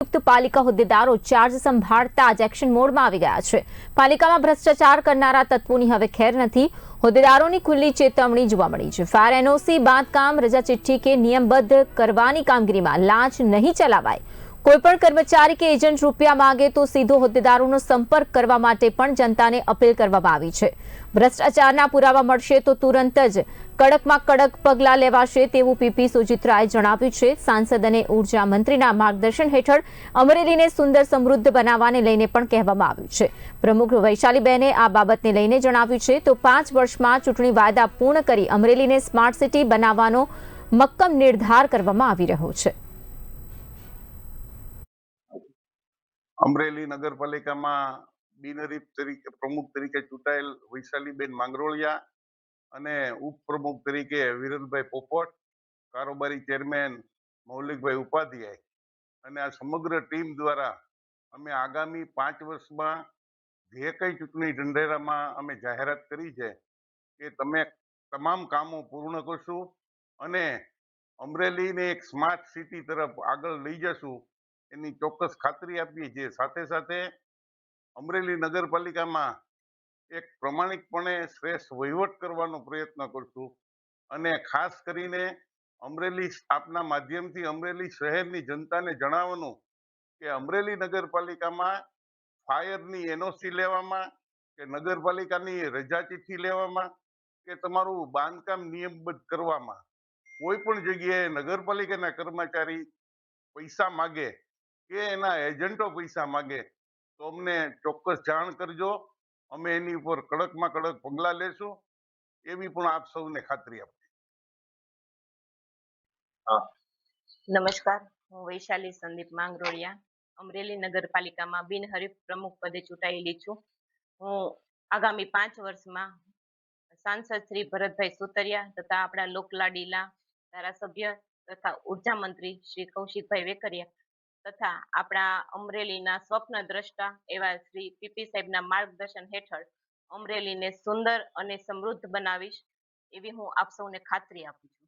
પાલિકા હોદ્દેદારો ચાર્જ સંભાળતા જ એક્શન મોડમાં આવી ગયા છે। પાલિકામાં ભ્રષ્ટાચાર કરનારા તત્વોની હવે ખેર નથી। હોદ્દેદારોની ખુલ્લી ચેતવણી જોવા મળી છે। ફાયર એનઓસી બાંધકામ રજા ચિઠ્ઠી કે નિયમબદ્ધ કરવાની કામગીરીમાં લાંચ નહીં ચલાવાય। કોઈપણ કર્મચારી કે એજન્ટ રૂપિયા માંગે તો સીધો હોદ્દેદારોનો સંપર્ક કરવા માટે પણ જનતાને અપીલ કરવામાં આવી છે। ભ્રષ્ટાચારના પુરાવા મળશે તો તુરંત જ કડકમાં કડક પગલાં લેવાશે તેવું પીપી સુજિત્રાએ જણાવ્યું છે। સાંસદ અને ઉર્જા મંત્રીના માર્ગદર્શન હેઠળ અમરેલીને સુંદર સમૃદ્ધ બનાવવાને લઈને પણ કહેવામાં આવ્યું છે। પ્રમુખ વૈશાલીબેને આ બાબતને લઈને જણાવ્યું છે તો 5 વર્ષમાં ચૂંટણી વાયદા પૂર્ણ કરી અમરેલીને સ્માર્ટ સિટી બનાવવાનો મક્કમ નિર્ધાર કરવામાં આવી રહ્યો છે। અમરેલી નગરપાલિકામાં બિનહરીફ તરીકે પ્રમુખ તરીકે ચૂંટાયેલ વૈશાલીબેન માંગરોળિયા અને ઉપપ્રમુખ તરીકે વિરલભાઈ પોપટ, કારોબારી ચેરમેન મૌલિકભાઈ ઉપાધ્યાય અને આ સમગ્ર ટીમ દ્વારા અમે આગામી 5 વર્ષમાં જે કંઈ ચૂંટણી ઢંઢેરામાં અમે જાહેરાત કરી છે કે તમે તમામ કામો પૂર્ણ કરશું અને અમરેલીને એક સ્માર્ટ સિટી તરફ આગળ લઈ જશું એની ચોક્કસ ખાતરી આપીએ છીએ। સાથે સાથે અમરેલી નગરપાલિકામાં એક પ્રમાણિકપણે શ્રેષ્ઠ વહીવટ કરવાનો પ્રયત્ન કરશું અને ખાસ કરીને અમરેલી આપના માધ્યમથી અમરેલી શહેરની જનતાને જણાવવાનું કે અમરેલી નગરપાલિકામાં ફાયરની એનઓસી લેવામાં કે નગરપાલિકાની રજા ચિઠ્ઠી લેવામાં કે તમારું બાંધકામ નિયમબદ્ધ કરવામાં કોઈ પણ જગ્યાએ નગરપાલિકાના કર્મચારી પૈસા માગે કે એના એજન્ટો પૈસા માગે તો અમને ચોક્કસ જાણ કરજો। અમે એની ઉપર કડકમાં કડક પગલાં લેશું એવી પણ આપ સૌને ખાતરી આપીએ। નમસ્કાર, હું વૈશાલી સંદીપ માંગરોળિયા અમરેલી નગરપાલિકામાં બિનહરીફ પ્રમુખ પદે ચૂંટાયેલી છું। હું આગામી 5 વર્ષમાં સાંસદ શ્રી ભરતભાઈ સુતરિયા તથા આપણા લોકલાડીલા ધારાસભ્ય તથા ઉર્જા મંત્રી શ્રી કૌશિકભાઈ વેકરિયા તથા આપણા અમરેલીના સ્વપ્ન દ્રષ્ટા એવા શ્રી પીપી સાહેબના માર્ગદર્શન હેઠળ અમરેલીને સુંદર અને સમૃદ્ધ બનાવીશ એવી હું આપ સૌને ખાતરી આપું છું।